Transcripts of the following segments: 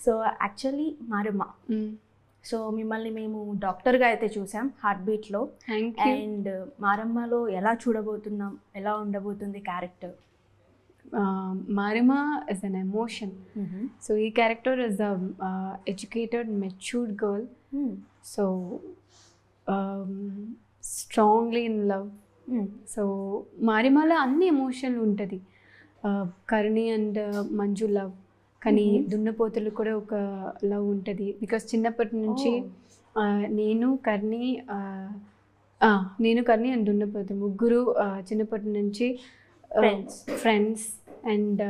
So actually Maramma, so మిమ్మల్ని మేము డాక్టర్గా అయితే చూసాం హార్ట్ బీట్లో. అండ్ మారమ్మలో ఎలా చూడబోతున్నాం, ఎలా ఉండబోతుంది character? Marima is an emotion. So ఈ character is a educated, matured girl. So strongly in love. So మారిమాలో అన్ని ఎమోషన్లు ఉంటుంది. కర్ణి అండ్ మంజు లవ్, కానీ దున్నపోతులు కూడా ఒక లవ్ ఉంటుంది. బికాస్ చిన్నప్పటి నుంచి నేను కర్ణి అండ్ దున్నపోతు ముగ్గురు చిన్నప్పటి నుంచి ఫ్రెండ్స్. అండ్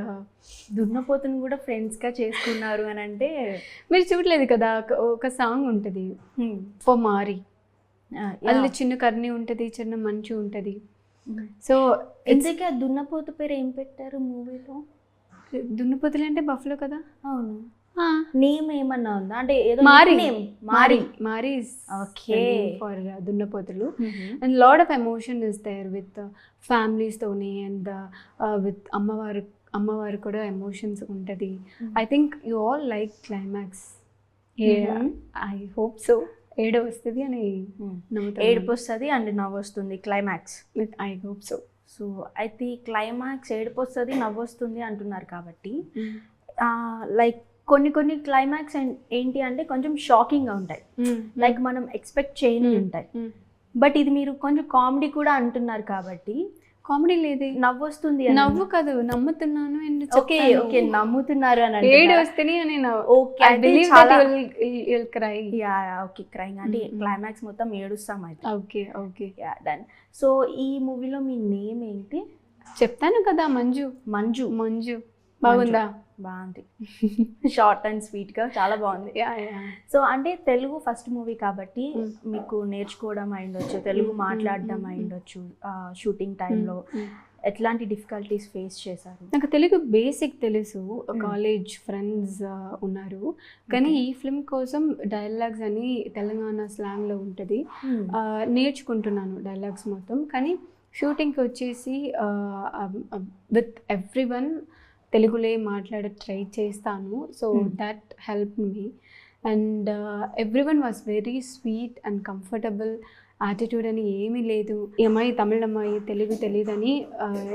దున్నపోతుని కూడా ఫ్రెండ్స్గా చేసుకున్నారు అని అంటే మీరు చూడలేదు కదా, ఒక సాంగ్ ఉంటుంది ఫర్ మారి, అందులో చిన్న కర్ణి ఉంటుంది, చిన్న మంచు ఉంటుంది. సో ఇంతకీ దున్నపోతు పేరు ఏం పెట్టారు మూవీలో? దున్నపోతులు అంటే బఫ్లో కదా. అవును, నేమ్ ఏమన్నా ఉందా అంటే? ఏదో మారి ఓకే ఫర్ దున్నపోతులు. And lot of emotion is there with families తోని, అండ్ విత్ అమ్మవారు కూడా ఎమోషన్స్ ఉంటుంది. I think you all like climax. I hope so. ఏడు వస్తుంది అని నమ్ముతాను. ఏడుపు వస్తుంది అండ్ నవ్వు వస్తుంది climax. I hope so. So అయితే క్లైమాక్స్ ఏడుపు వస్తుంది నవ్వు వస్తుంది అంటున్నారు కాబట్టి లైక్ కొన్ని క్లైమాక్స్ ఏంటి అంటే కొంచెం షాకింగ్గా ఉంటాయి, లైక్ మనం ఎక్స్పెక్ట్ చేయని ఉంటాయి. బట్ ఇది మీరు కొంచెం కామెడీ కూడా అంటున్నారు కాబట్టి కామెడీ లేదు, నవ్వు వస్తుంది. నవ్వు కాదు, నమ్ముతున్నాను. ఓకే ఓకే, నమ్ముతున్నారు అని ఏడు వస్తేనే నేను ఓకే క్రై. ఓకే క్రైంగ్ అంటే క్లైమాక్స్ మొత్తం ఏడుస్తాం అయితే. Okay okay yeah done. So ఈ మూవీలో మీ నేమ్ ఏంటి? చెప్తాను కదా, మంజు. మంజు బాగుందా? బాగుంది, షార్ట్ అండ్ స్వీట్గా చాలా బాగుంది. సో అంటే తెలుగు ఫస్ట్ మూవీ కాబట్టి మీకు నేర్చుకోవడం అయిండొచ్చు, తెలుగు మాట్లాడడం అయిండొచ్చు. షూటింగ్ టైంలో ఎట్లాంటి డిఫికల్టీస్ ఫేస్ చేశారు? నాకు తెలుగు బేసిక్ తెలుసు, కాలేజ్ ఫ్రెండ్స్ ఉన్నారు, కానీ ఈ ఫిల్మ్ కోసం డైలాగ్స్ అని తెలంగాణ స్లాంగ్లో ఉంటుంది, నేర్చుకుంటున్నాను డైలాగ్స్ మొత్తం. కానీ షూటింగ్కి వచ్చేసి విత్ ఎవ్రీవన్ తెలుగులో మాట్లాడే ట్రై చేస్తాను. So that help me. And everyone was very sweet and comfortable. Attitude అని ఏమీ లేదు. ఈ అమ్మాయి తమిళ అమ్మాయి, తెలుగు తెలియదని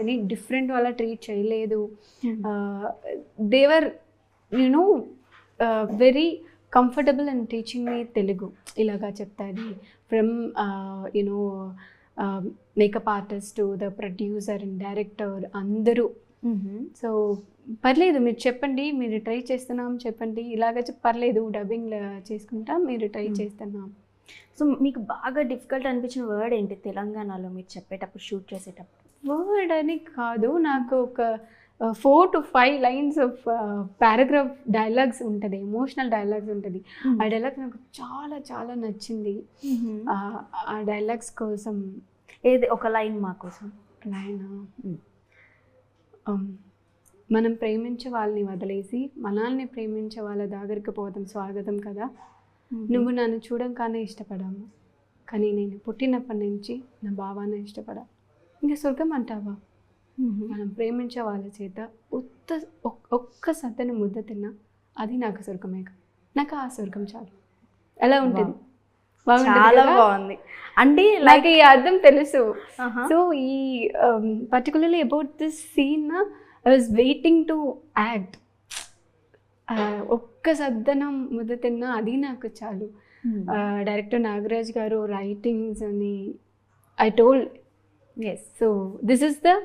అని డిఫరెంట్ వాళ్ళ ట్రీట్ చేయలేదు. They were you know very comfortable and teaching me Telugu. ఇలాగా చెప్తాది from you know makeup artist to the producer and director అందరూ. సో పర్లేదు, మీరు చెప్పండి, మీరు ట్రై చేస్తున్నాం చెప్పండి, ఇలాగ పర్లేదు, డబ్బింగ్ చేసుకుంటా, మీరు ట్రై చేస్తున్నాం. సో మీకు బాగా డిఫికల్ట్ అనిపించిన వర్డ్ ఏంటి తెలంగాణలో మీరు చెప్పేటప్పుడు, షూట్ చేసేటప్పుడు? వర్డ్ అని కాదు, నాకు ఒక 4 to 5 lines of paragraph dialogues ఉంటుంది, ఎమోషనల్ డైలాగ్స్ ఉంటుంది. ఆ డైలాగ్ నాకు చాలా చాలా నచ్చింది. ఆ డైలాగ్స్ కోసం ఏది ఒక లైన్ మా కోసం? లైన్, మనం ప్రేమించే వాళ్ళని వదిలేసి మనల్ని ప్రేమించే వాళ్ళ దగ్గరికి పోతాం స్వాగతం కదా. నువ్వు నన్ను చూడంగానే ఇష్టపడాము, కానీ నేను పుట్టినప్పటి నుంచి నా భావాన్ని ఇష్టపడా. ఇంకా స్వర్గం అంటావా? మనం ప్రేమించే వాళ్ళ చేత ఒక్క సత్తని ముద్ద తిన్నా అది నాకు స్వర్గమే. నాకు ఆ స్వర్గం చాలు. ఎలా ఉంటుంది? చాలా బాగుంది. అంటే లైక్ ఈ అర్థం తెలుసు. సో ఈ particularly about this scene I was waiting to act. ఒక్క సద్దనం ముద్ద తిన్నా అది నాకు చాలు. డైరెక్టర్ నాగరాజ్ గారు రైటింగ్స్ అని I told us. So this is the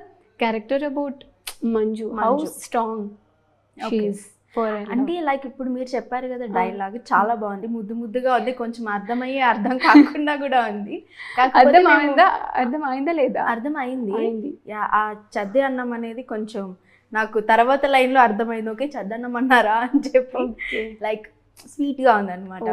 character about Manju, how strong she is. అంటే లైక్ ఇప్పుడు మీరు చెప్పారు కదా డైలాగ్ చాలా బాగుంది, ముద్దుగా ఉంది, కొంచెం అర్థమయ్యే అర్థం కాకుండా కూడా ఉంది. అర్థమైందా లేదా? అర్థమైంది. ఆ చద్దే అన్నం అనేది కొంచెం నాకు తర్వాత లైన్లో అర్థమైంది. ఓకే చద్దన్నం అన్నారా అని చెప్పి లైక్ స్వీట్గా ఉంది అనమాట.